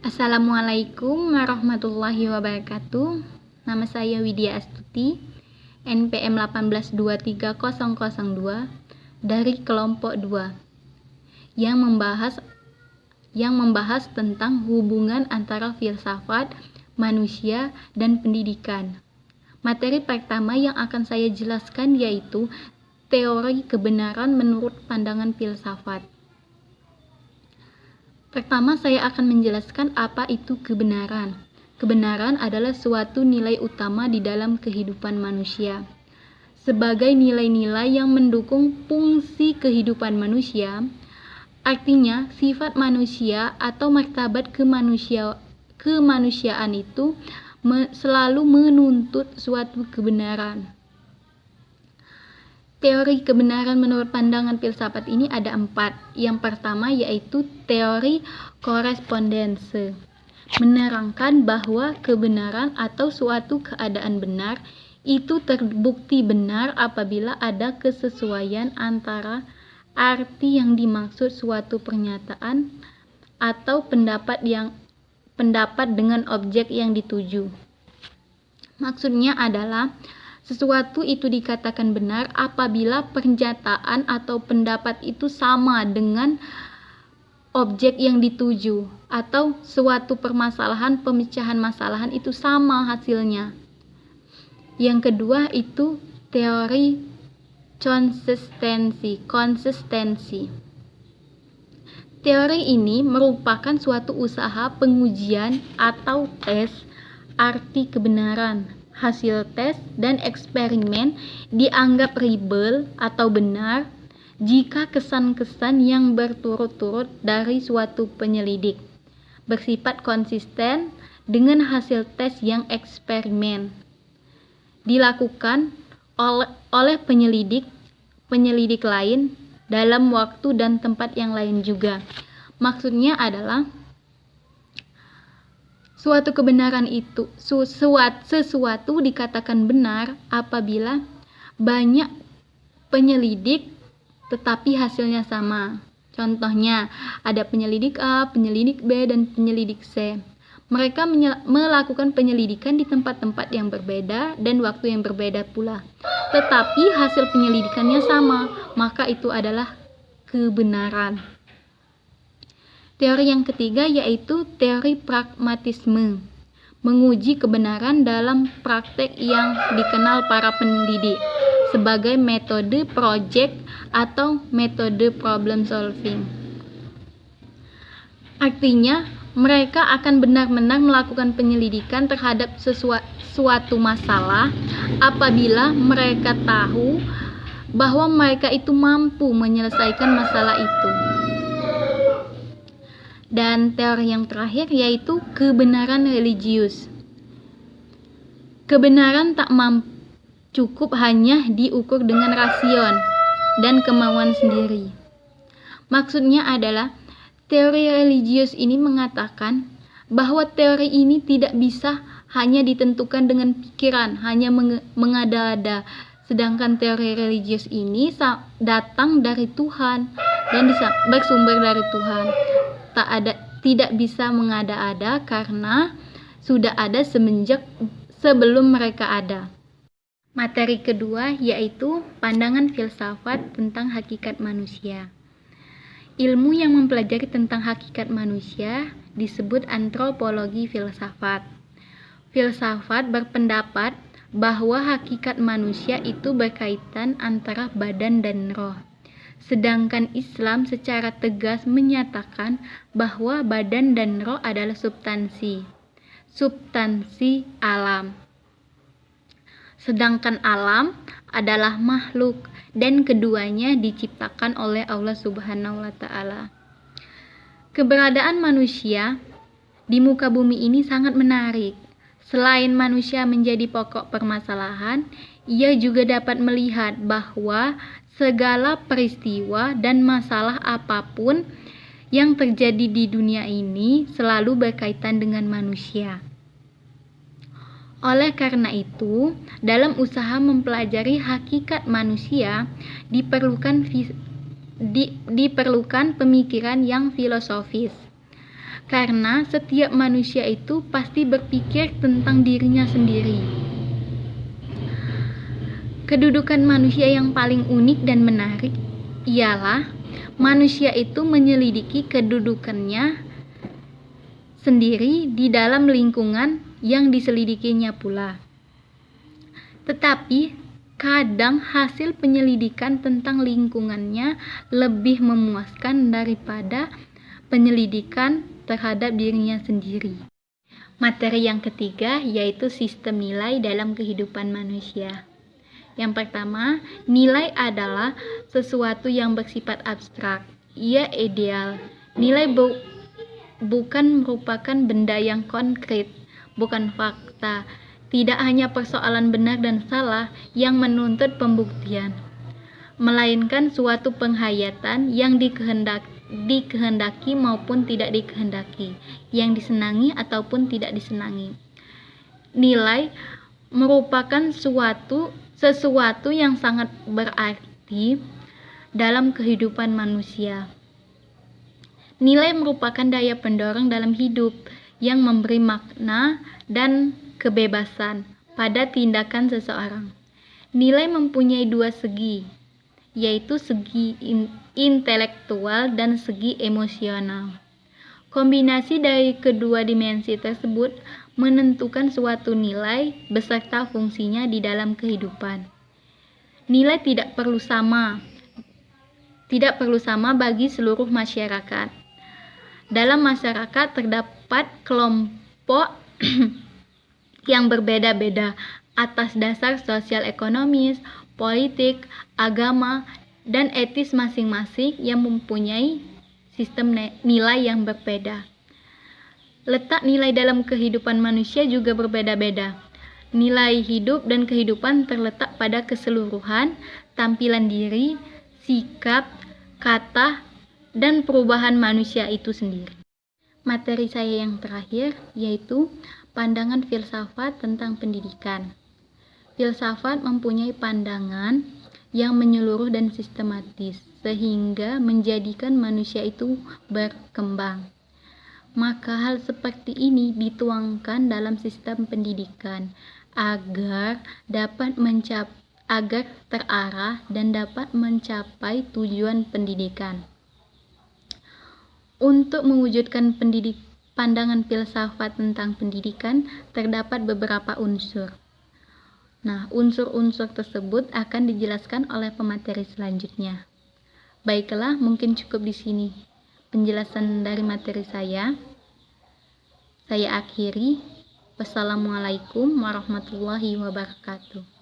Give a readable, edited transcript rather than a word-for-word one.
Assalamualaikum warahmatullahi wabarakatuh. Nama saya Widya Astuti, NPM 1823002 dari kelompok 2 yang membahas tentang hubungan antara filsafat, manusia, dan pendidikan. Materi pertama yang akan saya jelaskan yaitu teori kebenaran menurut pandangan filsafat. Pertama, saya akan menjelaskan apa itu kebenaran. Kebenaran adalah suatu nilai utama di dalam kehidupan manusia. Sebagai nilai-nilai yang mendukung fungsi kehidupan manusia, artinya sifat manusia atau martabat kemanusiaan itu selalu menuntut suatu kebenaran. Teori kebenaran menurut pandangan filsafat ini ada 4. Yang pertama yaitu teori korespondense, menerangkan bahwa kebenaran atau suatu keadaan benar itu terbukti benar apabila ada kesesuaian antara arti yang dimaksud suatu pernyataan atau pendapat dengan objek yang dituju. Maksudnya adalah sesuatu itu dikatakan benar apabila pernyataan atau pendapat itu sama dengan objek yang dituju, atau suatu pemecahan masalahan itu sama hasilnya. Yang kedua itu teori konsistensi. Teori ini merupakan suatu usaha pengujian atau tes arti kebenaran. Hasil tes dan eksperimen dianggap real atau benar jika kesan-kesan yang berturut-turut dari suatu penyelidik bersifat konsisten dengan hasil tes yang eksperimen dilakukan oleh penyelidik lain dalam waktu dan tempat yang lain juga. Maksudnya adalah suatu kebenaran itu, sesuatu dikatakan benar apabila banyak penyelidik tetapi hasilnya sama. Contohnya, ada penyelidik A, penyelidik B, dan penyelidik C. Mereka melakukan penyelidikan di tempat-tempat yang berbeda dan waktu yang berbeda pula. Tetapi hasil penyelidikannya sama, maka itu adalah kebenaran. Teori yang ketiga yaitu teori pragmatisme, menguji kebenaran dalam praktek yang dikenal para pendidik sebagai metode project atau metode problem solving. Artinya, mereka akan benar-benar melakukan penyelidikan terhadap suatu masalah apabila mereka tahu bahwa mereka itu mampu menyelesaikan masalah itu. Dan teori yang terakhir yaitu kebenaran religius. Kebenaran tak cukup hanya diukur dengan rasion dan kemauan sendiri. Maksudnya adalah teori religius ini mengatakan bahwa teori ini tidak bisa hanya ditentukan dengan pikiran, hanya mengada-ada. Sedangkan teori religius ini datang dari Tuhan dan bersumber dari Tuhan. Tidak bisa mengada-ada karena sudah ada sebelum mereka ada. Materi kedua yaitu pandangan filsafat tentang hakikat manusia. Ilmu yang mempelajari tentang hakikat manusia disebut antropologi filsafat. Filsafat berpendapat bahwa hakikat manusia itu berkaitan antara badan dan roh. Sedangkan Islam secara tegas menyatakan bahwa badan dan roh adalah substansi alam. Sedangkan alam adalah makhluk dan keduanya diciptakan oleh Allah Subhanahu wa Ta'ala. Keberadaan manusia di muka bumi ini sangat menarik. Selain manusia menjadi pokok permasalahan, ia juga dapat melihat bahwa segala peristiwa dan masalah apapun yang terjadi di dunia ini selalu berkaitan dengan manusia. Oleh karena itu, dalam usaha mempelajari hakikat manusia diperlukan pemikiran yang filosofis. Karena setiap manusia itu pasti berpikir tentang dirinya sendiri. Kedudukan manusia yang paling unik dan menarik ialah manusia itu menyelidiki kedudukannya sendiri di dalam lingkungan yang diselidikinya pula. Tetapi kadang hasil penyelidikan tentang lingkungannya lebih memuaskan daripada penyelidikan terhadap dirinya sendiri. Materi yang ketiga yaitu sistem nilai dalam kehidupan manusia. Yang pertama, nilai adalah sesuatu yang bersifat abstrak. Ia ideal. Nilai bukan merupakan benda yang konkret, bukan fakta. Tidak hanya persoalan benar dan salah yang menuntut pembuktian, melainkan suatu penghayatan yang dikehendaki maupun tidak dikehendaki, yang disenangi ataupun tidak disenangi. Nilai merupakan sesuatu yang sangat berarti dalam kehidupan manusia. Nilai merupakan daya pendorong dalam hidup yang memberi makna dan kebebasan pada tindakan seseorang. Nilai mempunyai dua segi, yaitu segi intelektual dan segi emosional. Kombinasi dari kedua dimensi tersebut menentukan suatu nilai beserta fungsinya di dalam kehidupan. Nilai tidak perlu sama bagi seluruh masyarakat. Dalam masyarakat terdapat kelompok yang berbeda-beda atas dasar sosial ekonomis, politik, agama, dan etis masing-masing yang mempunyai sistem nilai yang berbeda. Letak nilai dalam kehidupan manusia juga berbeda-beda. Nilai hidup dan kehidupan terletak pada keseluruhan tampilan diri, sikap, kata, dan perubahan manusia itu sendiri. Materi saya yang terakhir yaitu pandangan filsafat tentang pendidikan. Filsafat mempunyai pandangan yang menyeluruh dan sistematis sehingga menjadikan manusia itu berkembang. Maka hal seperti ini dituangkan dalam sistem pendidikan agar terarah dan dapat mencapai tujuan pendidikan. Untuk mewujudkan pandangan filsafat tentang pendidikan terdapat beberapa unsur. Nah, unsur-unsur tersebut akan dijelaskan oleh pemateri selanjutnya. Baiklah, mungkin cukup di sini penjelasan dari materi saya. Saya akhiri. Wassalamualaikum warahmatullahi wabarakatuh.